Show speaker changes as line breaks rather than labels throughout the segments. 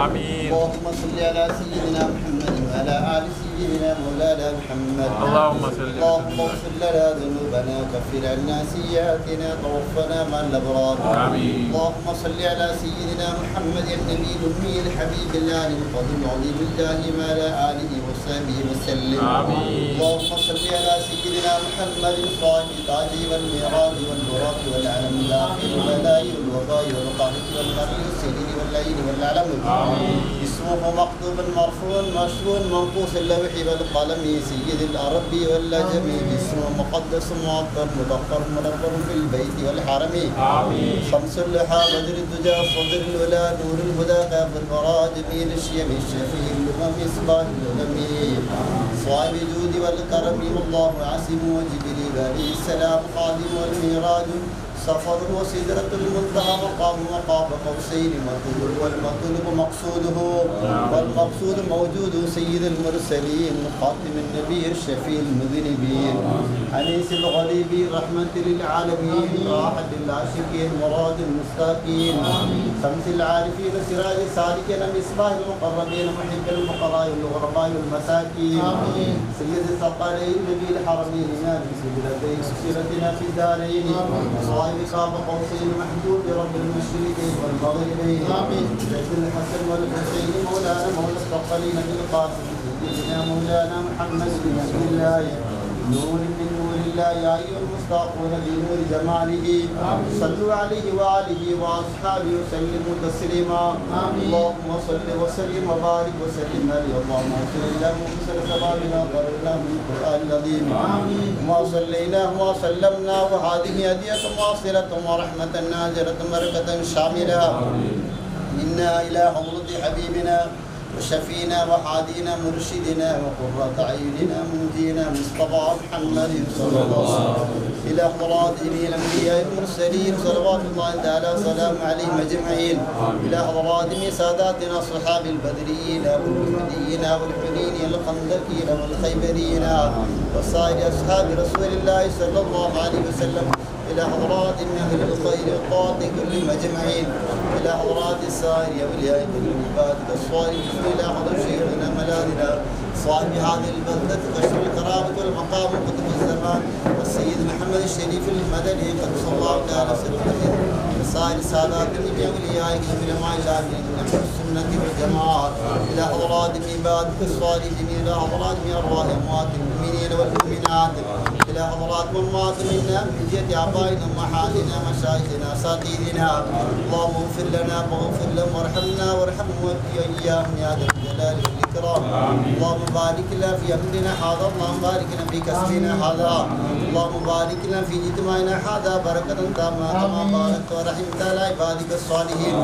آمين.
اللهم صل على سيدنا محمد وعلى آل سيدنا مولانا محمد.
اللهم صل.
اللهم اغفر لنا ذنوبنا وكفر عنا سيئاتنا توفنا مع الأبرار.
آمين.
اللهم صل على سيدنا محمد النبي الأمي الحبيب الله الفضل العظيم الدائم على آله وصحبه وسلم.
آمين.
اللهم صل على سيدنا محمد صاحب التاج والميراث والبراق والعلم الآخر والبلاء والوباء والقهر والقرن والسرير والليل والعلم.
آمين.
اسمه مكتوب مرفوع مشروع منقوص اللوح والقلم سيد الأرب واللجم. اسمه مقدس معطر مدقر منور في البيت والحرم.
آمين.
شمس اللحى بدر الدجى صدر الولا نور الهدى كاف الورى جميل الشيم الشفيع الأمم مصباح الأمم صاحب الجود والكرم والله عاصم وجبريل عليه السلام قادم والميراج سفر وسدرة المنتهى مقام وقاب قوسين مطلوب والمطلوب مقصوده والمقصود موجود سيد المرسلين خاتم النبي الشفيع المذنبين أنيس الغريب رحمة للعالمين راحة العاشقين مراد المستاقين شمس العارفين سراج السالكين مصباح المقربين محب الفقراء والغرباء والمساكين سيد الثقلين نبي الحرمين نادي سبيلتين سيرتنا في الدارين صاحب قاب قوسين محبوب رب المشرقين والمغربين جد الحسن والحسين مولانا مولى الثقلين بالقاسم سيدنا مولانا محمد بن عبد الله نور من نور الله يا ايها المستاقون بنور جماله صلوا عليه وآله واصحابه وسلموا تسليما. اللهم صل وسلم وبارك وسلم عليه. اللهم اغفر لنا وسل ثوابنا وقرنا من القران العظيم. ما صليناه وسلمنا وهذه هديه واصله ورحمه نازله بركه شامله منا الى حضره حبيبنا وشفينا وحادينا مرشدنا وقرة أعيننا منجينا مصطفى محمد صلى الله عليه وسلم إلى حضرات جميع الأنبياء المرسلين صلوات الله تعالى وسلامه عليهم أجمعين. إلى حضرات ساداتنا الصحاب البدريين والمهديين والحنين الخندقين والخيبرين وسائر أصحاب رسول الله صلى الله عليه وسلم. إلى حضرات من أهل الخير الطاعة كلهم أجمعين. إلى حضرات السائر أولياء العباد الصالحين. إلى حضر شيخنا ملاذنا صاحب هذه البلدة كشف الكرامة والمقام وقطب الزمان والسيد محمد الشريف المدني قدس الله تعالى سره وسائر سادات من أوليائك من علماء الله من السنة والجماعة. إلى حضرات من عبادك الصالحين. إلى حضرات من أرواح أموات المؤمنين والمؤمنات. إلى حضرات من مات منا من جهة آبائنا وأمهاتنا مشايخنا أساتذتنا. اللهم اغفر لنا واغفر لهم وارحمنا وارحمهم وإياهم يا ذا الجلال والإكرام. اللهم بارك لنا في أمرنا هذا. اللهم بارك لنا في كسبنا هذا. اللهم بارك لنا في اجتماعنا هذا بركة تامة كما باركت ورحمت على عبادك الصالحين.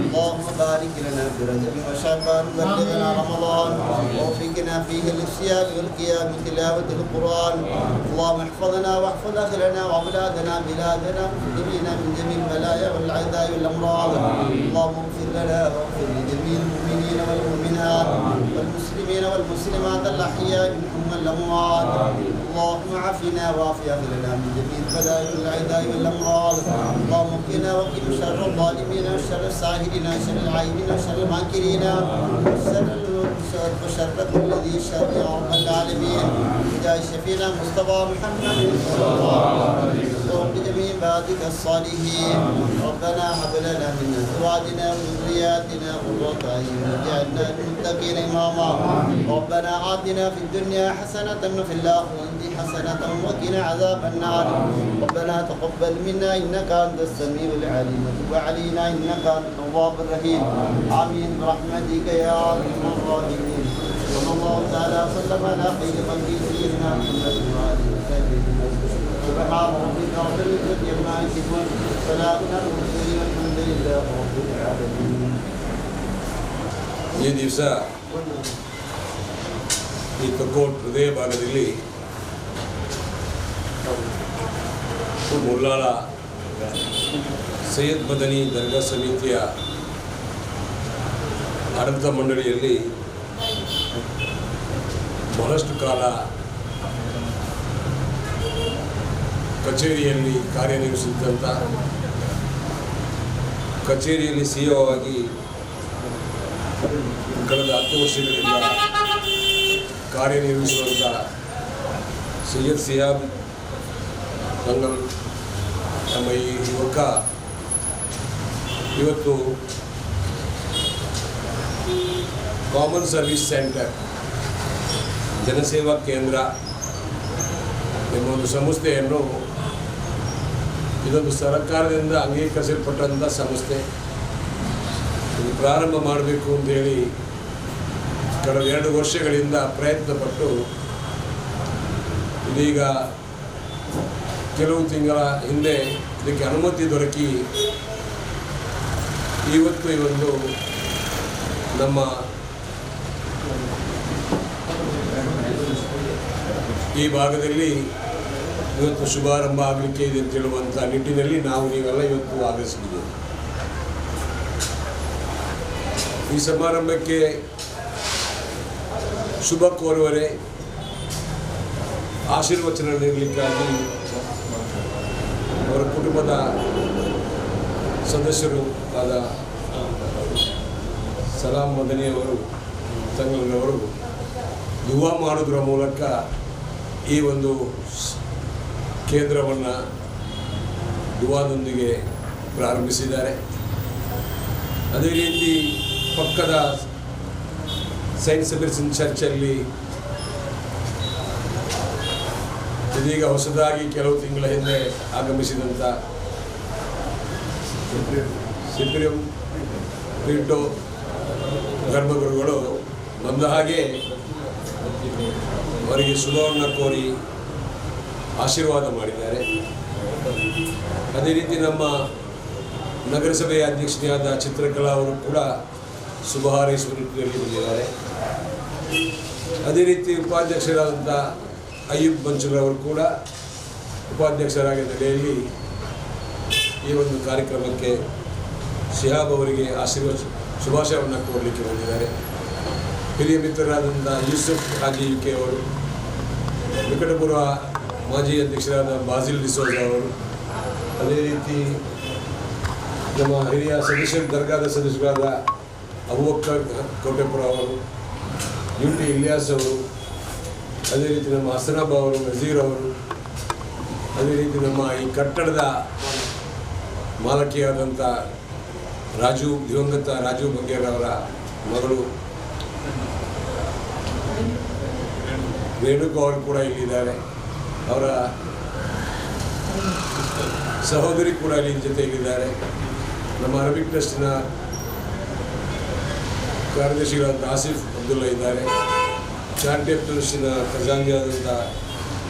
اللهم بارك لنا في رجب وشعبان وبلغنا رمضان ووفقنا فيه للصيام والقيام وتلاوة القرآن. اللهم احفظنا واحفظ أهلنا وأولادنا بلادنا وجميعنا من جميع البلايا والعداء والأمراض. اللهم اغفر لنا واغفر لجميع المؤمنين والمؤمنات والمسلمين والمسلمات الأحياء منهم والأموات. اللهم عافنا وعاف أهلنا من جميع البلايا والعداء والأمراض. اللهم قنا وقنا شر الظالمين وشر الساحرين وشر العائدين وشر الماكرين وشر كل ذي شر يا رب العالمين. بجاه شفينا مصطفى محمد صلى الله عليه وسلم بجميع عبادك الصالحين. ربنا هب لنا من أزواجنا وذرياتنا قرة أعين واجعلنا للمتقين إماما. ربنا آتنا في الدنيا حسنة وفي الآخرة حسنة وقنا عذاب النار. ربنا تقبل منا إنك أنت السميع العليم وتب علينا إنك أنت التواب الرحيم. آمين برحمتك يا أرحم الراحمين. صلى الله تعالى وسلم على خير خلقه سيدنا محمد وآله وصحبه أجمعين. سبحان ربك رب العزة عما يصفون وسلام على المرسلين والحمد لله رب العالمين.
ಈ ದಿವಸ ಈ ಕಕ್ಕೋಟ್ ಹೃದಯ ಭಾಗದಲ್ಲಿ ಮುಲ್ಲಾಳ ಸೈಯದ್ ಮದನಿ ದರ್ಗಾ ಸಮಿತಿಯ ಆಡಳಿತ ಮಂಡಳಿಯಲ್ಲಿ ಬಹಳಷ್ಟು ಕಾಲ ಕಚೇರಿಯಲ್ಲಿ ಕಾರ್ಯನಿರ್ವಹಿಸಿದ್ದಂಥ ಕಚೇರಿಯಲ್ಲಿ CEO ಆಗಿ ಕಳೆದ 10 ವರ್ಷಗಳಿಂದ ಕಾರ್ಯನಿರ್ವಹಿಸುವಂಥ ಸೈಯದ್ ಸಿಯಾಬ್ ತಂಗಲ್ ನಮ್ಮ ಈ ಯುವಕ ಇವತ್ತು ಕಾಮನ್ ಸರ್ವಿಸ್ ಸೆಂಟರ್ ಜನಸೇವಾ ಕೇಂದ್ರ ಎಂಬ ಒಂದು ಸಂಸ್ಥೆಯನ್ನು ಇದೊಂದು ಸರ್ಕಾರದಿಂದ ಅಂಗೀಕರಿಸಲ್ಪಟ್ಟಂಥ ಸಂಸ್ಥೆ. ಇದು ಪ್ರಾರಂಭ ಮಾಡಬೇಕು ಅಂತೇಳಿ ಕಳೆದ 2 ವರ್ಷಗಳಿಂದ ಪ್ರಯತ್ನಪಟ್ಟು ಇದೀಗ ಕೆಲವು ತಿಂಗಳ ಹಿಂದೆ ಇದಕ್ಕೆ ಅನುಮತಿ ದೊರಕಿ ಇವತ್ತು ಈ ಒಂದು ನಮ್ಮ ಈ ಭಾಗದಲ್ಲಿ ಇವತ್ತು ಶುಭಾರಂಭ ಆಗಲಿಕ್ಕೆ ಇದೆ ಅಂತ ಹೇಳುವಂಥ ನಿಟ್ಟಿನಲ್ಲಿ ನೀವೆಲ್ಲ ಇವತ್ತು ಆಗಮಿಸಿದ್ದೀವಿ. ಈ ಸಮಾರಂಭಕ್ಕೆ ಶುಭ ಕೋರುವರೆ ಆಶೀರ್ವಚನ ನೀಡಲಿಕ್ಕಾಗಿ ಅವರ ಕುಟುಂಬದ ಸದಸ್ಯರು ಆದ ಸಲಾಂ ಮದನಿಯವರು ತಂಗಲವರು ದುವಾ ಮಾಡೋದ್ರ ಮೂಲಕ ಈ ಒಂದು ಕೇಂದ್ರವನ್ನು ದುವಾದೊಂದಿಗೆ ಪ್ರಾರಂಭಿಸಿದ್ದಾರೆ. ಅದೇ ರೀತಿ ಪಕ್ಕದ ಸೈಂಟ್ ಸೆಬೆಸ್ಟಿಯನ್ ಚರ್ಚಲ್ಲಿ ಇದೀಗ ಹೊಸದಾಗಿ ಕೆಲವು ತಿಂಗಳ ಹಿಂದೆ ಆಗಮಿಸಿದಂಥ ಸಿಪ್ರಿಯಂ ಪಿಂಟೋ ಧರ್ಮಗುರುಗಳು ಬಂದ ಹಾಗೆ ಅವರಿಗೆ ಶುಭವನ್ನು ಕೋರಿ ಆಶೀರ್ವಾದ ಮಾಡಿದ್ದಾರೆ. ಅದೇ ರೀತಿ ನಮ್ಮ ನಗರಸಭೆಯ ಅಧ್ಯಕ್ಷರಾದ ಚಿತ್ರಕಲಾ ಅವರು ಕೂಡ ಶುಭ ಹಾರೈಸುವ ನಿಟ್ಟಿನಲ್ಲಿ ಬಂದಿದ್ದಾರೆ. ಅದೇ ರೀತಿ ಉಪಾಧ್ಯಕ್ಷರಾದಂಥ ಅಯ್ಯೂಬ್ ಮಂಚೂರವರು ಕೂಡ ಉಪಾಧ್ಯಕ್ಷರಾದ ನೆಲೆಯಲ್ಲಿ ಈ ಒಂದು ಕಾರ್ಯಕ್ರಮಕ್ಕೆ ಶಿಹಾಬ್ ಅವರಿಗೆ ಶುಭಾಶಯವನ್ನು ಕೋರಲಿಕ್ಕೆ ಬಂದಿದ್ದಾರೆ. ಹಿರಿಯ ಮಿತ್ರರಾದಂಥ ಯೂಸುಫ್ ಹಾಜಿ ಯುಕೆ ಅವರು, ನಿಕಟಪೂರ್ವ ಮಾಜಿ ಅಧ್ಯಕ್ಷರಾದ ಬಾಜಿಲ್ ಡಿಸೋಜ ಅವರು, ಅದೇ ರೀತಿ ನಮ್ಮ ಹಿರಿಯ ದರ್ಗಾದ ಸದಸ್ಯರಾದ ಅಬೂಬಕ್ಕರ್ ಕೋಟೆಪುರ ಅವರು, UT ಇಲಿಯಾಸ್ ಅವರು, ಅದೇ ರೀತಿ ನಮ್ಮ ಹಸನಾಬ್ ಅವರು, ನಜೀರ್ ಅವರು, ಅದೇ ರೀತಿ ನಮ್ಮ ಈ ಕಟ್ಟಡದ ಮಾಲಕಿಯಾದಂಥ ದಿವಂಗತ ರಾಜು ಬಂಗೇರವರ ಮಗಳು ರೇಣುಕಾ ಅವರು ಕೂಡ ಇಲ್ಲಿದ್ದಾರೆ. ಅವರ ಸಹೋದರಿ ಕೂಡ ಇಲ್ಲಿ ಜೊತೆಯಲ್ಲಿದ್ದಾರೆ. ನಮ್ಮ ಅರಬಿಕ್ ಟ್ರಸ್ಟಿನ ಕಾರ್ಯದರ್ಶಿಗಳಾದ ಆಸಿಫ್ ಅಬ್ದುಲ್ಲಾ ಇದ್ದಾರೆ. ಚಾರಿಟೇಬಲ್ ಟ್ರಸ್ಟಿನ ಖಜಾಂಜಿಯಾದಂಥ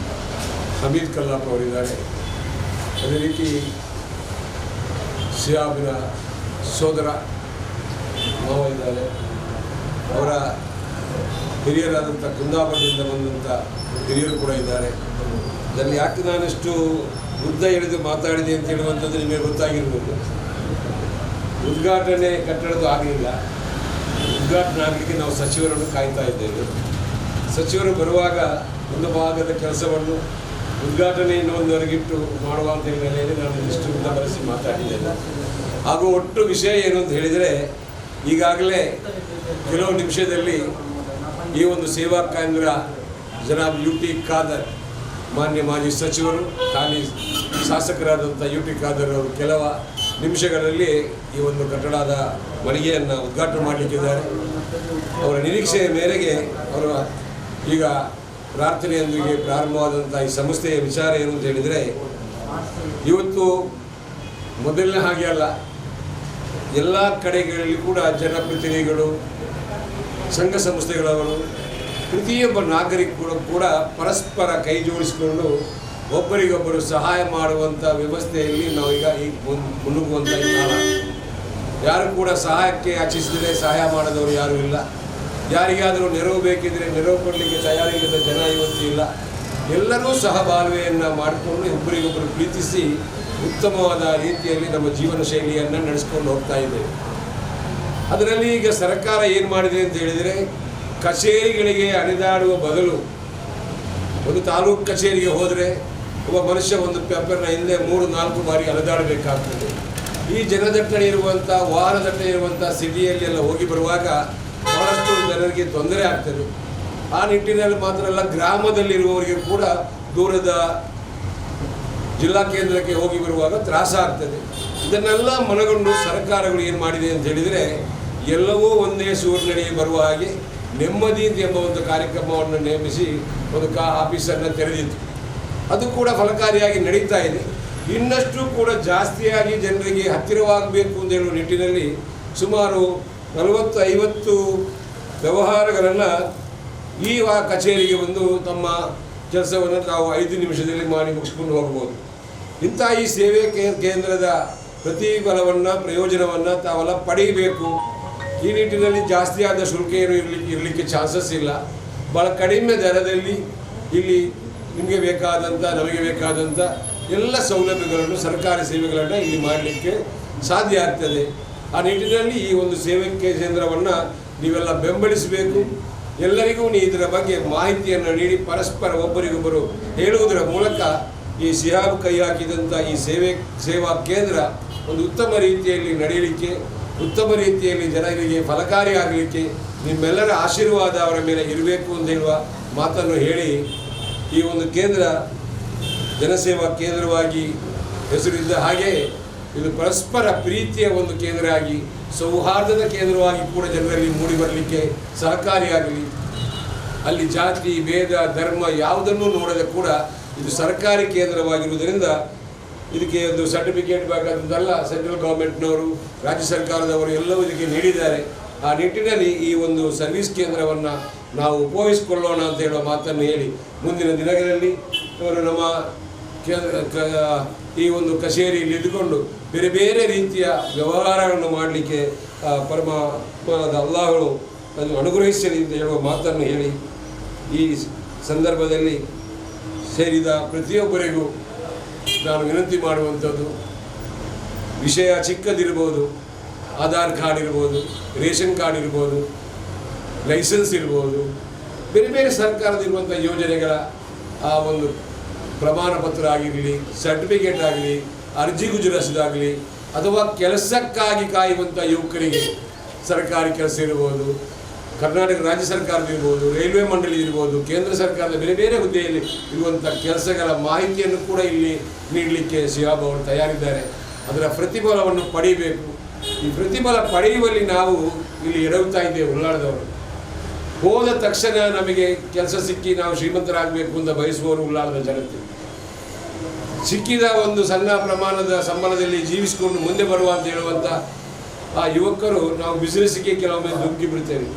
ಹಮೀದ್ ಕಲ್ಲಾಪ್ ಅವರಿದ್ದಾರೆ. ಅದೇ ರೀತಿ ಸಿಯಾಬಿನ ಸೋದರ ಮಾವ ಇದ್ದಾರೆ. ಅವರ ಹಿರಿಯರಾದಂಥ ಕುಂದಾಪುರದಿಂದ ಬಂದಂಥ ಹಿರಿಯರು ಕೂಡ ಇದ್ದಾರೆ. ಅದನ್ನು ಯಾಕೆ ನಾನಷ್ಟು ಉದ್ದ ಎಳೆದು ಮಾತಾಡಿದೆ ಅಂತ ಹೇಳುವಂಥದ್ದು ನಿಮಗೆ ಗೊತ್ತಾಗಿರ್ಬೋದು. ಉದ್ಘಾಟನೆ ಕಟ್ಟಡದ್ದು ಆಗಲಿಲ್ಲ. ಉದ್ಘಾಟನೆ ಆಗಲಿಕ್ಕೆ ನಾವು ಸಚಿವರನ್ನು ಕಾಯ್ತಾ ಇದ್ದೇವೆ. ಸಚಿವರು ಬರುವಾಗ ಒಂದು ಭಾಗದ ಕೆಲಸವನ್ನು ಉದ್ಘಾಟನೆಯನ್ನು ಒಂದುವರೆಗಿಟ್ಟು ಮಾಡುವಂಥ ಹಿನ್ನೆಲೆಯಲ್ಲಿ ನಾನು ಇಷ್ಟು ಉದ್ದ ಬರೆಸಿ ಮಾತಾಡಿದ್ದೇನೆ. ಹಾಗೂ ಒಟ್ಟು ವಿಷಯ ಏನು ಅಂತ ಹೇಳಿದರೆ, ಈಗಾಗಲೇ ಕೆಲವು ನಿಮಿಷದಲ್ಲಿ ಈ ಒಂದು ಸೇವಾ ಕೇಂದ್ರ ಜನಾಬ್ UT ಖಾದರ್, ಮಾನ್ಯ ಮಾಜಿ ಸಚಿವರು ಹಾಲಿ ಶಾಸಕರಾದಂಥ UT ಖಾದರ್ ಅವರು ಕೆಲವು ನಿಮಿಷಗಳಲ್ಲಿ ಈ ಒಂದು ಕಟ್ಟಡದ ಮಳಿಗೆಯನ್ನು ಉದ್ಘಾಟನೆ ಮಾಡಲಿಕ್ಕಿದ್ದಾರೆ. ಅವರ ನಿರೀಕ್ಷೆಯ ಮೇರೆಗೆ ಅವರು ಈಗ ಪ್ರಾರ್ಥನೆಯೊಂದಿಗೆ ಪ್ರಾರಂಭವಾದಂಥ ಈ ಸಂಸ್ಥೆಯ ವಿಚಾರ ಏನು ಅಂತ ಹೇಳಿದರೆ, ಇವತ್ತು ಮೊದಲನೇ ಹಾಗೆ ಅಲ್ಲ, ಎಲ್ಲ ಕಡೆಗಳಲ್ಲಿ ಕೂಡ ಜನಪ್ರತಿನಿಧಿಗಳು, ಸಂಘ ಸಂಸ್ಥೆಗಳವರು, ಪ್ರತಿಯೊಬ್ಬ ನಾಗರಿಕರು ಕೂಡ ಪರಸ್ಪರ ಕೈ ಜೋಡಿಸಿಕೊಂಡು ಒಬ್ಬರಿಗೊಬ್ಬರು ಸಹಾಯ ಮಾಡುವಂಥ ವ್ಯವಸ್ಥೆಯಲ್ಲಿ ನಾವೀಗ ಮುನ್ನುಗ್ಗುವಂಥ ಈ ಕಾಲ. ಯಾರು ಕೂಡ ಸಹಾಯಕ್ಕೆ ಯಾಚಿಸಿದರೆ ಸಹಾಯ ಮಾಡೋದವರು ಯಾರೂ ಇಲ್ಲ. ಯಾರಿಗಾದರೂ ನೆರವು ಬೇಕಿದ್ರೆ ನೆರವು ಕೊಡಲಿಕ್ಕೆ ತಯಾರಿಲ್ಲದ ಜನ ಇವತ್ತು ಇಲ್ಲ. ಎಲ್ಲರೂ ಸಹಬಾಳ್ವೆಯನ್ನು ಮಾಡಿಕೊಂಡು ಒಬ್ಬರಿಗೊಬ್ಬರು ಪ್ರೀತಿಸಿ ಉತ್ತಮವಾದ ರೀತಿಯಲ್ಲಿ ನಮ್ಮ ಜೀವನ ಶೈಲಿಯನ್ನು ನಡೆಸ್ಕೊಂಡು ಹೋಗ್ತಾ ಇದ್ದೇವೆ. ಅದರಲ್ಲಿ ಈಗ ಸರ್ಕಾರ ಏನು ಮಾಡಿದೆ ಅಂತ ಹೇಳಿದರೆ, ಕಚೇರಿಗಳಿಗೆ ಅಲೆದಾಡುವ ಬದಲು ಒಂದು ತಾಲೂಕು ಕಚೇರಿಗೆ ಹೋದರೆ ಒಬ್ಬ ಮನುಷ್ಯ ಒಂದು ಪೇಪರ್ನ ಹಿಂದೆ 3-4 ಬಾರಿ ಅಲೆದಾಡಬೇಕಾಗ್ತದೆ. ಈ ಜನದಟ್ಟಣೆ ಇರುವಂಥ ವಾಹನ ದಟ್ಟಣೆ ಇರುವಂಥ ಸಿಟಿಯಲ್ಲಿ ಎಲ್ಲ ಹೋಗಿ ಬರುವಾಗ ಬಹಳಷ್ಟು ಜನರಿಗೆ ತೊಂದರೆ ಆಗ್ತದೆ. ಆ ನಿಟ್ಟಿನಲ್ಲಿ ಮಾತ್ರ ಅಲ್ಲ, ಗ್ರಾಮದಲ್ಲಿರುವವರಿಗೆ ಕೂಡ ದೂರದ ಜಿಲ್ಲಾ ಕೇಂದ್ರಕ್ಕೆ ಹೋಗಿ ಬರುವಾಗ ತ್ರಾಸ ಆಗ್ತದೆ. ಇದನ್ನೆಲ್ಲ ಮನಗೊಂಡು ಸರ್ಕಾರಗಳು ಏನು ಮಾಡಿದೆ ಅಂತ ಹೇಳಿದರೆ, ಎಲ್ಲವೂ ಒಂದೇ ಸೂರಿನಡಿ ಬರುವ ಹಾಗೆ ನೆಮ್ಮದಿ ಎಂಬ ಒಂದು ಕಾರ್ಯಕ್ರಮವನ್ನು ನೇಮಿಸಿ ಒಂದು ಆಫೀಸನ್ನು ತೆರೆದಿತ್ತು. ಅದು ಕೂಡ ಫಲಕಾರಿಯಾಗಿ ನಡೀತಾ ಇದೆ. ಇನ್ನಷ್ಟು ಕೂಡ ಜಾಸ್ತಿಯಾಗಿ ಜನರಿಗೆ ಹತ್ತಿರವಾಗಬೇಕು ಅಂತ ಹೇಳುವ ನಿಟ್ಟಿನಲ್ಲಿ ಸುಮಾರು 40-50 ವ್ಯವಹಾರಗಳನ್ನು ಈ ಕಚೇರಿಗೆ ಬಂದು ತಮ್ಮ ಕೆಲಸವನ್ನು ತಾವು 5 ನಿಮಿಷದಲ್ಲಿ ಮಾಡಿ ಮುಗಿಸ್ಕೊಂಡು ಹೋಗ್ಬೋದು. ಇಂಥ ಈ ಸೇವೆ ಕೇಂದ್ರದ ಪ್ರತಿಫಲವನ್ನು ಪ್ರಯೋಜನವನ್ನು ತಾವೆಲ್ಲ ಪಡೆಯಬೇಕು. ಈ ನಿಟ್ಟಿನಲ್ಲಿ ಜಾಸ್ತಿಯಾದ ಶುಲ್ಕ ಏನು ಇರಲಿಕ್ಕೆ ಚಾನ್ಸಸ್ ಇಲ್ಲ. ಭಾಳ ಕಡಿಮೆ ದರದಲ್ಲಿ ಇಲ್ಲಿ ನಿಮಗೆ ಬೇಕಾದಂಥ ನಮಗೆ ಬೇಕಾದಂಥ ಎಲ್ಲ ಸೌಲಭ್ಯಗಳನ್ನು ಸರ್ಕಾರಿ ಸೇವೆಗಳನ್ನು ಇಲ್ಲಿ ಮಾಡಲಿಕ್ಕೆ ಸಾಧ್ಯ ಆಗ್ತದೆ. ಆ ನಿಟ್ಟಿನಲ್ಲಿ ಈ ಒಂದು ಸೇವೆ ಕೇಂದ್ರವನ್ನು ನೀವೆಲ್ಲ ಬೆಂಬಲಿಸಬೇಕು. ಎಲ್ಲರಿಗೂ ಇದರ ಬಗ್ಗೆ ಮಾಹಿತಿಯನ್ನು ನೀಡಿ ಪರಸ್ಪರ ಒಬ್ಬರಿಗೊಬ್ಬರು ಹೇಳುವುದರ ಮೂಲಕ ಈ ಸಿಹಾಬ್ ಕೈ ಹಾಕಿದಂಥ ಈ ಸೇವಾ ಕೇಂದ್ರ ಒಂದು ಉತ್ತಮ ರೀತಿಯಲ್ಲಿ ನಡೆಯಲಿಕ್ಕೆ, ಉತ್ತಮ ರೀತಿಯಲ್ಲಿ ಜನರಿಗೆ ಫಲಕಾರಿಯಾಗಲಿಕ್ಕೆ ನಿಮ್ಮೆಲ್ಲರ ಆಶೀರ್ವಾದ ಅವರ ಮೇಲೆ ಇರಬೇಕು ಅಂತ ಹೇಳುವ ಮಾತನ್ನು ಹೇಳಿ, ಈ ಒಂದು ಕೇಂದ್ರ ಜನಸೇವಾ ಕೇಂದ್ರವಾಗಿ ಹೆಸರಿದ್ದ ಹಾಗೆ ಇದು ಪರಸ್ಪರ ಪ್ರೀತಿಯ ಒಂದು ಕೇಂದ್ರ ಆಗಿ, ಸೌಹಾರ್ದದ ಕೇಂದ್ರವಾಗಿ ಕೂಡ ಜನರಲ್ಲಿ ಮೂಡಿ ಬರಲಿಕ್ಕೆ ಸಹಕಾರಿಯಾಗಲಿ. ಅಲ್ಲಿ ಜಾತಿ ಭೇದ ಧರ್ಮ ಯಾವುದನ್ನು ನೋಡದೆ ಕೂಡ ಇದು ಸರ್ಕಾರಿ ಕೇಂದ್ರವಾಗಿರುವುದರಿಂದ ಇದಕ್ಕೆ ಒಂದು ಸರ್ಟಿಫಿಕೇಟ್ ಬೇಕಾದಂತೆಲ್ಲ ಸೆಂಟ್ರಲ್ ಗೌರ್ಮೆಂಟ್ನವರು, ರಾಜ್ಯ ಸರ್ಕಾರದವರು ಎಲ್ಲವೂ ಇದಕ್ಕೆ ನೀಡಿದ್ದಾರೆ. ಆ ನಿಟ್ಟಿನಲ್ಲಿ ಈ ಒಂದು ಸರ್ವಿಸ್ ಕೇಂದ್ರವನ್ನು ನಾವು ಉಪಯೋಗಿಸಿಕೊಳ್ಳೋಣ ಅಂತ ಹೇಳುವ ಮಾತನ್ನು ಹೇಳಿ, ಮುಂದಿನ ದಿನಗಳಲ್ಲಿ ಇವರು ನಮ್ಮ ಈ ಒಂದು ಕಚೇರಿಯಲ್ಲಿ ಇದ್ದುಕೊಂಡು ಬೇರೆ ಬೇರೆ ರೀತಿಯ ವ್ಯವಹಾರಗಳನ್ನು ಮಾಡಲಿಕ್ಕೆ ಪರಮಾತ್ಮನಾದ ಅಲ್ಲಾಹನು ಅದನ್ನು ಅನುಗ್ರಹಿಸಲಿ ಅಂತ ಹೇಳುವ ಮಾತನ್ನು ಹೇಳಿ, ಈ ಸಂದರ್ಭದಲ್ಲಿ ಸೇರಿದ ಪ್ರತಿಯೊಬ್ಬರಿಗೂ ನಾನು ವಿನಂತಿ ಮಾಡುವಂಥದ್ದು, ವಿಷಯ ಚಿಕ್ಕದಿರ್ಬೋದು, ಆಧಾರ್ ಕಾರ್ಡ್ ಇರ್ಬೋದು, ರೇಷನ್ ಕಾರ್ಡ್ ಇರ್ಬೋದು, ಲೈಸೆನ್ಸ್ ಇರ್ಬೋದು, ಬೇರೆ ಬೇರೆ ಸರ್ಕಾರದಿರುವಂಥ ಯೋಜನೆಗಳ ಆ ಒಂದು ಪ್ರಮಾಣ ಪತ್ರ ಆಗಿರಲಿ, ಸರ್ಟಿಫಿಕೇಟ್ ಆಗಲಿ, ಅರ್ಜಿ ಗುಜರಿಸೋದಾಗಲಿ, ಅಥವಾ ಕೆಲಸಕ್ಕಾಗಿ ಕಾಯುವಂಥ ಯುವಕರಿಗೆ ಸರ್ಕಾರಿ ಕೆಲಸ ಇರ್ಬೋದು, ಕರ್ನಾಟಕ ರಾಜ್ಯ ಸರ್ಕಾರದಿರ್ಬೋದು, ರೈಲ್ವೆ ಮಂಡಳಿ ಇರ್ಬೋದು, ಕೇಂದ್ರ ಸರ್ಕಾರದ ಬೇರೆ ಬೇರೆ ಹುದ್ದೆಯಲ್ಲಿ ಇರುವಂಥ ಕೆಲಸಗಳ ಮಾಹಿತಿಯನ್ನು ಕೂಡ ಇಲ್ಲಿ ನೀಡಲಿಕ್ಕೆ ಸಿಹಾಬ್ ಅವರು ತಯಾರಿದ್ದಾರೆ. ಅದರ ಪ್ರತಿಫಲವನ್ನು ಪಡೆಯಬೇಕು. ಈ ಪ್ರತಿಫಲ ಪಡೆಯುವಲ್ಲಿ ನಾವು ಇಲ್ಲಿ ಎಡವುತ್ತಾ ಇದ್ದೇವೆ. ಉಳ್ಳಾಳದವರು ಹೋದ ತಕ್ಷಣ ನಮಗೆ ಕೆಲಸ ಸಿಕ್ಕಿ ನಾವು ಶ್ರೀಮಂತರಾಗಬೇಕು ಅಂತ ಬಯಸುವವರು ಉಳ್ಳಾಳದ ಜನತೆ. ಸಿಕ್ಕಿದ ಒಂದು ಸಣ್ಣ ಪ್ರಮಾಣದ ಸಂಬಳದಲ್ಲಿ ಜೀವಿಸಿಕೊಂಡು ಮುಂದೆ ಬರುವ ಅಂತ ಹೇಳುವಂಥ ಆ ಯುವಕರು ನಾವು ಬಿಸಿನೆಸ್ಸಿಗೆ ಕೆಲವೊಮ್ಮೆ ದುಗ್ಗಿ ಬಿಡ್ತೇವೆ.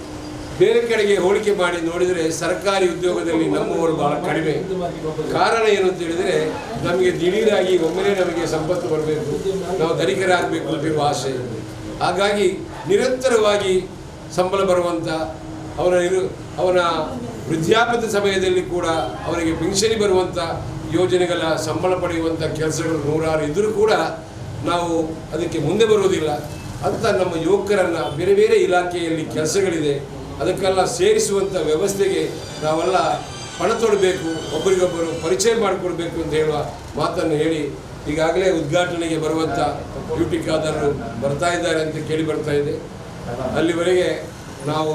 ಬೇರೆ ಕಡೆಗೆ ಹೋಲಿಕೆ ಮಾಡಿ ನೋಡಿದರೆ ಸರ್ಕಾರಿ ಉದ್ಯೋಗದಲ್ಲಿ ನಮ್ಮವರು ಬಹಳ ಕಡಿಮೆ. ಕಾರಣ ಏನು ಅಂತ ಹೇಳಿದರೆ, ನಮಗೆ ದಿಢೀರಾಗಿ ಒಮ್ಮೆಲೆ ನಮಗೆ ಸಂಪತ್ತು ಬರಬೇಕು, ನಾವು ಧನಿಕರಾಗಬೇಕು ಅಂತಿರುವ ಆಸೆ. ಹಾಗಾಗಿ ನಿರಂತರವಾಗಿ ಸಂಬಳ ಬರುವಂಥ ಅವನ ವೃದ್ಧಾಪ್ಯದ ಸಮಯದಲ್ಲಿ ಕೂಡ ಅವರಿಗೆ ಪಿಂಚಣಿ ಬರುವಂಥ ಯೋಜನೆಗಳ ಸಂಬಳ ಪಡೆಯುವಂಥ ಕೆಲಸಗಳು ನೂರಾರು ಇದ್ದರೂ ಕೂಡ ನಾವು ಅದಕ್ಕೆ ಮುಂದೆ ಬರುವುದಿಲ್ಲ ಅಂತ ನಮ್ಮ ಯುವಕರನ್ನು ಬೇರೆ ಬೇರೆ ಇಲಾಖೆಯಲ್ಲಿ ಕೆಲಸಗಳಿದೆ, ಅದಕ್ಕೆಲ್ಲ ಸೇರಿಸುವಂಥ ವ್ಯವಸ್ಥೆಗೆ ನಾವೆಲ್ಲ ಪಣ ತೊಡಬೇಕು, ಒಬ್ಬರಿಗೊಬ್ಬರು ಪರಿಚಯ ಮಾಡಿಕೊಡ್ಬೇಕು ಅಂತ ಹೇಳುವ ಮಾತನ್ನು ಹೇಳಿ, ಈಗಾಗಲೇ ಉದ್ಘಾಟನೆಗೆ ಬರುವಂಥ ಡ್ಯೂಟಿ ಖಾದರ್ರು ಬರ್ತಾ ಇದ್ದಾರೆ ಅಂತ ಕೇಳಿ ಬರ್ತಾ ಇದೆ. ಅಲ್ಲಿವರೆಗೆ ನಾವು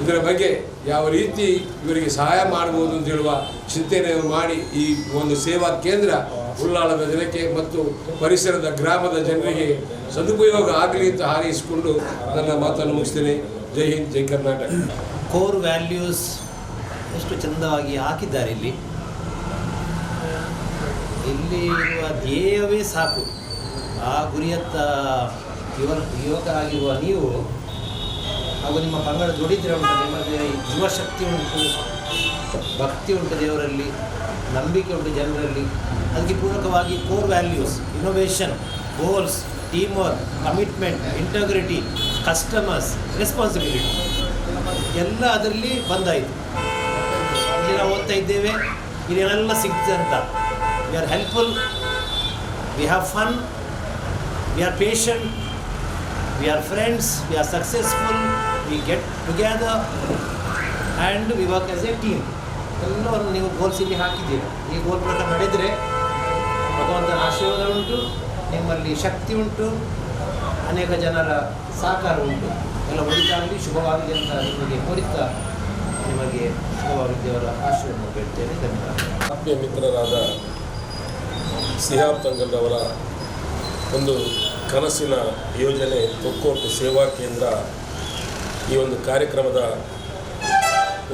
ಇದರ ಬಗ್ಗೆ ಯಾವ ರೀತಿ ಇವರಿಗೆ ಸಹಾಯ ಮಾಡ್ಬೋದು ಅಂತ ಹೇಳುವ ಚಿಂತನೆಯನ್ನು ಮಾಡಿ ಈ ಒಂದು ಸೇವಾ ಕೇಂದ್ರ ಉಳ್ಳಾಳದ ಜನಕ್ಕೆ ಮತ್ತು ಪರಿಸರದ ಗ್ರಾಮದ ಜನರಿಗೆ ಸದುಪಯೋಗ ಆಗಲಿ ಅಂತ ಹಾರೈಸಿಕೊಂಡು ನನ್ನ ಮಾತನ್ನು ಮುಗಿಸ್ತೇನೆ. ಜೈ ಹಿಂದ್, ಜೈ ಕರ್ನಾಟಕ.
ಕೋರ್ ವ್ಯಾಲ್ಯೂಸ್ ಎಷ್ಟು ಚಂದವಾಗಿ ಹಾಕಿದ್ದಾರೆ ಇಲ್ಲಿ ಇರುವ ಧ್ಯೇಯವೇ ಸಾಕು. ಆ ಗುರಿಯತ್ತ ಯುವಕರಾಗಿರುವ ನೀವು ಹಾಗೂ ನಿಮ್ಮ ಪಂಗಡ ದುಡಿದ್ರೆ ಉಂಟು, ನಿಮಗೆ ಯುವಶಕ್ತಿ ಉಂಟು, ಭಕ್ತಿ ಉಂಟು ದೇವರಲ್ಲಿ, ನಂಬಿಕೆ ಉಂಟು ಜನರಲ್ಲಿ. ಅದಕ್ಕೆ ಪೂರಕವಾಗಿ core values, innovation, goals, team work, commitment, integrity, customers, responsibility ಎಲ್ಲ ಅದರಲ್ಲಿ ಬಂದಾಯಿತು. ಇಲ್ಲಿ ನಾವು ಓದ್ತಾ ಇದ್ದೇವೆ, ಇಲ್ಲೆಲ್ಲ ಸಿಗ್ತದೆ ಅಂತ. We are helpful, we have fun, we are patient, we are friends, we are successful, we get together and we work as a team. ನೀವು ಗೋಲ್ಸ್ ಇಲ್ಲಿ ಹಾಕಿದ್ದೀರಿ. ಈ ಗೋಲ್ ಪ್ರಕಾರ ನಡೆದರೆ ಭಗವಂತನ ಆಶೀರ್ವಾದ ಉಂಟು, ನಿಮ್ಮಲ್ಲಿ ಶಕ್ತಿ ಉಂಟು, ಅನೇಕ ಜನರ ಸಹಕಾರ ಉಂಟು. ಎಲ್ಲ ಒಳಿತಾಗಲಿ, ಶುಭವಾಗಲಿ ಅಂತ ನಿಮಗೆ ಕೋರಿತಾ ನಿಮಗೆ ಶುಭವಾಗಲಿದ್ದವರ ಆಶೀರ್ವಾದ ಬೇಡ್ತೇನೆ. ಧನ್ಯವಾದ.
ಆತ್ಮೀಯ ಮಿತ್ರರಾದ ಸಿಹಾಬ್ ತಂಗಲ್ರವರ ಒಂದು ಕನಸಿನ ಯೋಜನೆ ತೊಕ್ಕೋಟು ಸೇವಾ ಕೇಂದ್ರ ಈ ಒಂದು ಕಾರ್ಯಕ್ರಮದ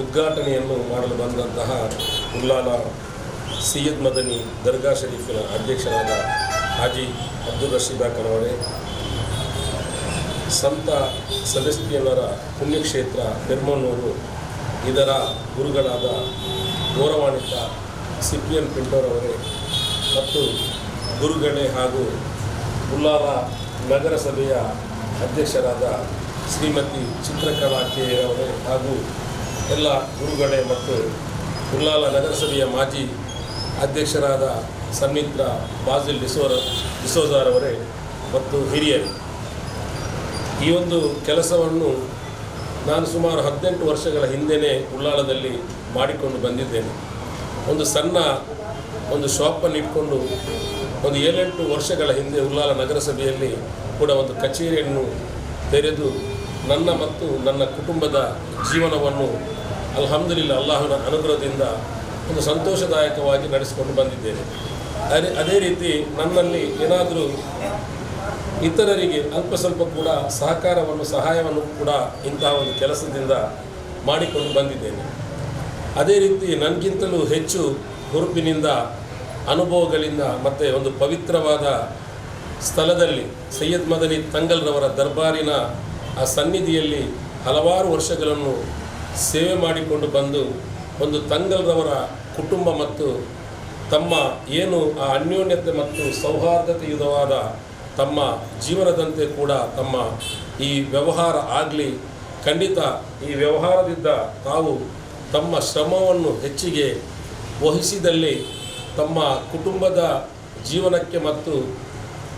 ಉದ್ಘಾಟನೆಯನ್ನು ಮಾಡಲು ಬಂದಂತಹ ಉಲ್ಲಾಲ ಸೈಯದ್ ಮದನಿ ದರ್ಗಾ ಶರೀಫಿನ ಅಧ್ಯಕ್ಷರಾದ ಹಾಜಿ ಅಬ್ದುಲ್ ರಶೀದ್ ಅಕ್ಕನವರೇ, ಸಂತ ಸೆಬೆಸ್ಟಿಯನ್ನರ ಪುಣ್ಯಕ್ಷೇತ್ರ ಪೆರ್ಮನೂರು ಇದರ ಗುರುಗಳಾದ ಗೌರವಾನ್ವಿತ ಸಿಪ್ರಿಯನ್ ಪಿಂಟೋರವರೇ ಮತ್ತು ಗುರುಗಳೇ ಹಾಗೂ ಉಲ್ಲಾಲ ನಗರಸಭೆಯ ಅಧ್ಯಕ್ಷರಾದ ಶ್ರೀಮತಿ ಚಿತ್ರಕಲಾ ಕೆಯವರೇ ಹಾಗೂ ಎಲ್ಲ ಗುರುಗಳೇ ಮತ್ತು ಉಲ್ಲಾಲ ನಗರಸಭೆಯ ಮಾಜಿ ಅಧ್ಯಕ್ಷರಾದ ಸನ್ಮಿತ್ರ ಬಾಜಿಲ್ ಡಿಸೋಜಾರವರೇ ಮತ್ತು ಹಿರಿಯರು, ಈ ಒಂದು ಕೆಲಸವನ್ನು ನಾನು ಸುಮಾರು 18 ವರ್ಷಗಳ ಹಿಂದೆಯೇ ಉಲ್ಲಾಲದಲ್ಲಿ ಮಾಡಿಕೊಂಡು ಬಂದಿದ್ದೇನೆ. ಒಂದು ಸಣ್ಣ ಒಂದು ಶಾಪನ್ನು ಇಟ್ಕೊಂಡು ಒಂದು 7-8 ವರ್ಷಗಳ ಹಿಂದೆ ಉಲ್ಲಾಲ ನಗರಸಭೆಯಲ್ಲಿ ಕೂಡ ಒಂದು ಕಚೇರಿಯನ್ನು ತೆರೆದು ನನ್ನ ಮತ್ತು ನನ್ನ ಕುಟುಂಬದ ಜೀವನವನ್ನು ಅಲ್ಹಮ್ದುಲಿಲ್ಲಾ ಅಲ್ಲಾಹನ ಅನುಗ್ರಹದಿಂದ ಒಂದು ಸಂತೋಷದಾಯಕವಾಗಿ ನಡೆಸಿಕೊಂಡು ಬಂದಿದ್ದೇನೆ. ಅದೇ ರೀತಿ ನನ್ನಲ್ಲಿ ಏನಾದರೂ ಇತರರಿಗೆ ಅಲ್ಪ ಸ್ವಲ್ಪ ಕೂಡ ಸಹಾಯವನ್ನು ಕೂಡ ಇಂತಹ ಒಂದು ಕೆಲಸದಿಂದ ಮಾಡಿಕೊಂಡು ಬಂದಿದ್ದೇನೆ. ಅದೇ ರೀತಿ ನನಗಿಂತಲೂ ಹೆಚ್ಚು ಹುರುಪಿನಿಂದ, ಅನುಭವಗಳಿಂದ ಮತ್ತು ಒಂದು ಪವಿತ್ರವಾದ ಸ್ಥಳದಲ್ಲಿ ಸೈಯದ್ ಮದನಿ ತಂಗಲ್ರವರ ದರ್ಬಾರಿನ ಆ ಸನ್ನಿಧಿಯಲ್ಲಿ ಹಲವಾರು ವರ್ಷಗಳನ್ನು ಸೇವೆ ಮಾಡಿಕೊಂಡು ಬಂದು ಒಂದು ತಂಗಲ್ರವರ ಕುಟುಂಬ ಮತ್ತು ತಮ್ಮ ಏನು ಆ ಅನ್ಯೋನ್ಯತೆ ಮತ್ತು ಸೌಹಾರ್ದತೆಯುತವಾದ ತಮ್ಮ ಜೀವನದಂತೆ ಕೂಡ ತಮ್ಮ ಈ ವ್ಯವಹಾರ ಆಗಲಿ, ಖಂಡಿತ ಈ ವ್ಯವಹಾರದಿಂದ ತಾವು ತಮ್ಮ ಶ್ರಮವನ್ನು ಹೆಚ್ಚಿಗೆ ವಹಿಸಿದಲ್ಲಿ ತಮ್ಮ ಕುಟುಂಬದ ಜೀವನಕ್ಕೆ ಮತ್ತು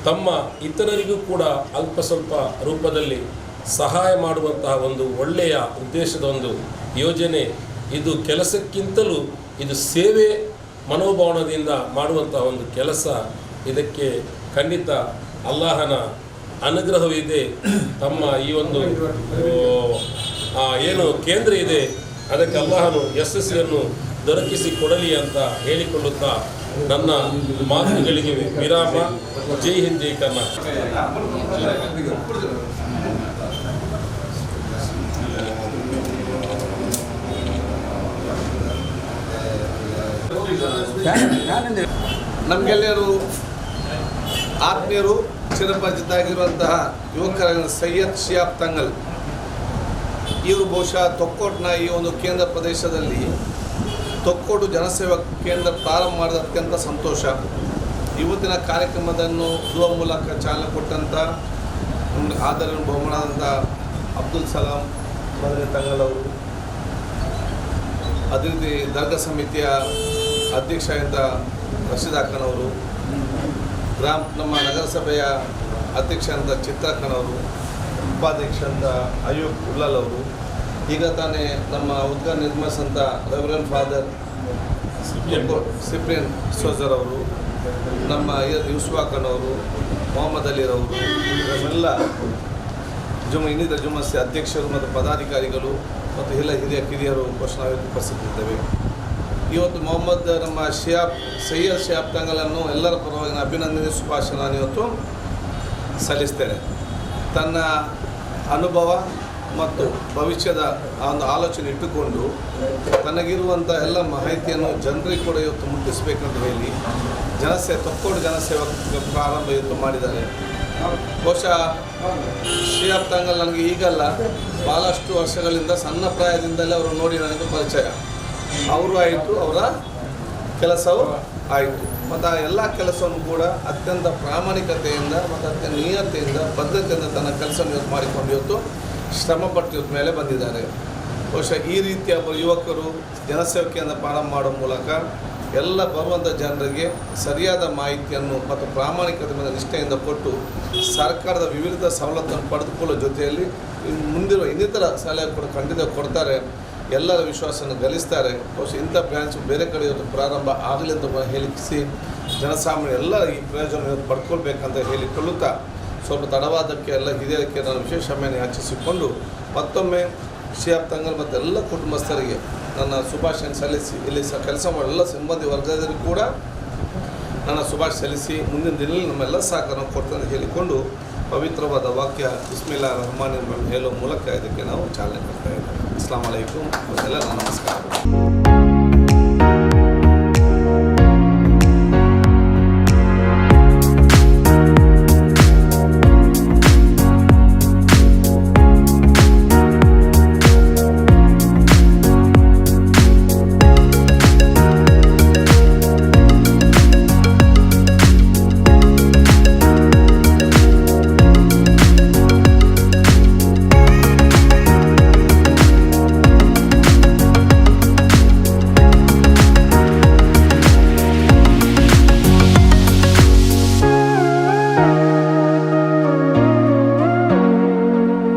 ತಮ್ಮ ಇತರರಿಗೂ ಕೂಡ ಅಲ್ಪ ಸ್ವಲ್ಪ ರೂಪದಲ್ಲಿ ಸಹಾಯ ಮಾಡುವಂತಹ ಒಂದು ಒಳ್ಳೆಯ ಉದ್ದೇಶದ ಒಂದು ಯೋಜನೆ ಇದು. ಕೆಲಸಕ್ಕಿಂತಲೂ ಇದು ಸೇವೆ ಮನೋಭಾವನದಿಂದ ಮಾಡುವಂತಹ ಒಂದು ಕೆಲಸ. ಇದಕ್ಕೆ ಖಂಡಿತ ಅಲ್ಲಾಹನ ಅನುಗ್ರಹವಿದೆ. ತಮ್ಮ ಈ ಒಂದು ಏನು ಕೇಂದ್ರ ಇದೆ ಅದಕ್ಕೆ ಅಲ್ಲಾಹನು ಯಶಸ್ಸನ್ನು ದೊರಕಿಸಿ ಕೊಡಲಿ ಅಂತ ಹೇಳಿಕೊಳ್ಳುತ್ತಾ ನನ್ನ ಮಾತುಗಳಿಗೆ ವಿರಾಮ. ಜೈ ಹಿಂದ್, ಜೈ ಕರ್ನಾಟಕ.
ನಮಗೆಲ್ಲರೂ ಆತ್ಮೀಯರು, ಚಿರಪರಿಚಿತಾಗಿರುವಂತಹ ಯುವಕರ ಸೈಯದ್ ಶಿಹಾಬ್ ತಂಗಲ್ ಇವರು ಬಹುಶಃ ತೊಕ್ಕೋಟ್ನ ಈ ಒಂದು ಕೇಂದ್ರ ಪ್ರದೇಶದಲ್ಲಿ ತೊಕ್ಕೋಟು ಜನಸೇವಾ ಕೇಂದ್ರ ಪ್ರಾರಂಭ ಮಾಡಿದ ಅತ್ಯಂತ ಸಂತೋಷ. ಇವತ್ತಿನ ಕಾರ್ಯಕ್ರಮವನ್ನು ದುವಾ ಮೂಲಕ ಚಾಲನೆ ಕೊಟ್ಟಂಥ ಆದರಣೀಯ ಬಹುಮಾನದಂಥ ಅಬ್ದುಲ್ ಸಲಾಂ ಮದನಿ ತಂಗಲ್ ಅವರು, ಅದೇ ರೀತಿ ದರ್ಗಾ ಸಮಿತಿಯ ಅಧ್ಯಕ್ಷ ಅಂತ ರಶೀದ್ ಅಕ್ಕನವರು, ನಮ್ಮ ನಗರಸಭೆಯ ಅಧ್ಯಕ್ಷ ಅಂತ ಚಿತ್ರಕ್ಕನವರು, ಉಪಾಧ್ಯಕ್ಷ ಅಂತ ಅಯ್ಯೂಬ್ ಉಲ್ಲಾಲ್ ಅವರು, ಈಗ ತಾನೇ ನಮ್ಮ ಉದ್ಘಾಟನೆ ನಿರ್ಮಿಸಿದಂಥ ರೆವರೆಂಡ್ ಫಾದರ್ ಸಿಪ್ರಿಯನ್ ಸೋಜರ್ ಅವರು, ನಮ್ಮ ಯೂಸುಫಾಕನವರು, ಮೊಹಮ್ಮದ್ ಅಲಿರವರು, ನಮ್ಮೆಲ್ಲ ಇನ್ನಿತರ ಜುಮಸ್ಯ ಅಧ್ಯಕ್ಷರು ಮತ್ತು ಪದಾಧಿಕಾರಿಗಳು ಮತ್ತು ಎಲ್ಲ ಕಿರಿಯರು ನಾವು ಉಪಸ್ಥಿತಿದ್ದೇವೆ. ಇವತ್ತು ನಮ್ಮ ಸೈಯದ್ ಶಿಹಾಬ್ ತಂಗಲನ್ನು ಎಲ್ಲರ ಪರವಾಗಿ ಅಭಿನಂದನೆ ಶುಭಾಶಯ ನಾನು ಇವತ್ತು ಸಲ್ಲಿಸ್ತೇನೆ. ತನ್ನ ಅನುಭವ ಮತ್ತು ಭವಿಷ್ಯದ ಆ ಒಂದು ಆಲೋಚನೆ ಇಟ್ಟುಕೊಂಡು ತನಗಿರುವಂಥ ಎಲ್ಲ ಮಾಹಿತಿಯನ್ನು ಜನರಿಗೆ ಕೂಡ ಇವತ್ತು ಮುಟ್ಟಿಸಬೇಕಂತ ಹೇಳಿ ತೊಕ್ಕೋಡು ಜನಸೇವಾ ಪ್ರಾರಂಭ ಇವತ್ತು ಮಾಡಿದ್ದಾರೆ. ಬಹುಶಃ ಶಿಹಾಬ್ ತಂಗಲ್ ನನಗೆ ಈಗಲ್ಲ, ಭಾಳಷ್ಟು ವರ್ಷಗಳಿಂದ ಸಣ್ಣ ಪ್ರಾಯದಿಂದಲೇ ಅವರು ನೋಡಿ ನನಗೆ ಪರಿಚಯ. ಅವರು ಆಯಿತು, ಅವರ ಕೆಲಸವು ಆಯಿತು. ಮತ್ತು ಆ ಎಲ್ಲ ಕೆಲಸವನ್ನು ಕೂಡ ಅತ್ಯಂತ ಪ್ರಾಮಾಣಿಕತೆಯಿಂದ ಮತ್ತು ಅತ್ಯಂತ ನಿಯತೆಯಿಂದ ಬದ್ಧತೆಯಿಂದ ತನ್ನ ಕೆಲಸವನ್ನು ಇವತ್ತು ಮಾಡಿಕೊಂಡು ಇವತ್ತು ಶ್ರಮಪಟ್ಟು ಇವತ್ತು ಮೇಲೆ ಬಂದಿದ್ದಾರೆ. ಬಹುಶಃ ಈ ರೀತಿಯ ಯುವಕರು ಜನಸೇವಕಿಯನ್ನು ಪ್ರಾರಂಭ ಮಾಡುವ ಮೂಲಕ ಎಲ್ಲ ಬರುವಂಥ ಜನರಿಗೆ ಸರಿಯಾದ ಮಾಹಿತಿಯನ್ನು ಮತ್ತು ಪ್ರಾಮಾಣಿಕತೆ ಮತ್ತು ನಿಷ್ಠೆಯಿಂದ ಕೊಟ್ಟು ಸರ್ಕಾರದ ವಿವಿಧ ಸವಲತ್ತನ್ನು ಪಡೆದುಕೊಳ್ಳೋ ಜೊತೆಯಲ್ಲಿ ಮುಂದಿರುವ ಇನ್ನಿತರ ಸಲಹೆ ಕೂಡ ಖಂಡಿತ ಕೊಡ್ತಾರೆ. ಎಲ್ಲರ ವಿಶ್ವಾಸವನ್ನು ಗಳಿಸ್ತಾರೆ. ಬಹುಶಃ ಇಂಥ ಬ್ರಾಂಚ್ ಬೇರೆ ಕಡೆ ಇವತ್ತು ಪ್ರಾರಂಭ ಆಗಲಿ ಅಂತ ಹೇಳಿಸಿ ಜನಸಾಮಾನ್ಯ ಎಲ್ಲ ಈ ಪ್ರಯೋಜನ ಪಡ್ಕೊಳ್ಬೇಕಂತ ಹೇಳಿಕೊಳ್ಳುತ್ತಾ ಸ್ವಲ್ಪ ತಡವಾದಕ್ಕೆ ಎಲ್ಲ ಹಿರಿಯರಿಗೆ ನಾನು ವಿಶೇಷ ಕ್ಷಮೆಯನ್ನು ಯಾಚಿಸಿಕೊಂಡು ಮತ್ತೊಮ್ಮೆ ಶಿಹಾಬ್ ತಂಗಲ್ ಮತ್ತು ಎಲ್ಲ ಕುಟುಂಬಸ್ಥರಿಗೆ ನನ್ನ ಶುಭಾಶಯ ಸಲ್ಲಿಸಿ ಇಲ್ಲಿ ಕೆಲಸ ಮಾಡೋ ಎಲ್ಲ ಸಿಬ್ಬಂದಿ ವರ್ಗದವರಿಗೂ ಕೂಡ ನನ್ನ ಶುಭಾಶಯ ಸಲ್ಲಿಸಿ ಮುಂದಿನ ದಿನದಲ್ಲಿ ನಮ್ಮೆಲ್ಲ ಸಹಕಾರ ಕೊಡ್ತೇನೆ ಅಂತ ಹೇಳಿಕೊಂಡು ಪವಿತ್ರವಾದ ವಾಕ್ಯ ಬಿಸ್ಮಿಲ್ಲಾ ರಹಮಾನ್ ಹೇಳುವ ಮೂಲಕ ಇದಕ್ಕೆ ನಾವು ಚಾಲನೆ ಕೊಡ್ತಾ ಇದ್ದೇವೆ. ಅಸ್ಲಾಂ ವಲೈಕುಂ ಎಲ್ಲ ನಮಸ್ಕಾರ.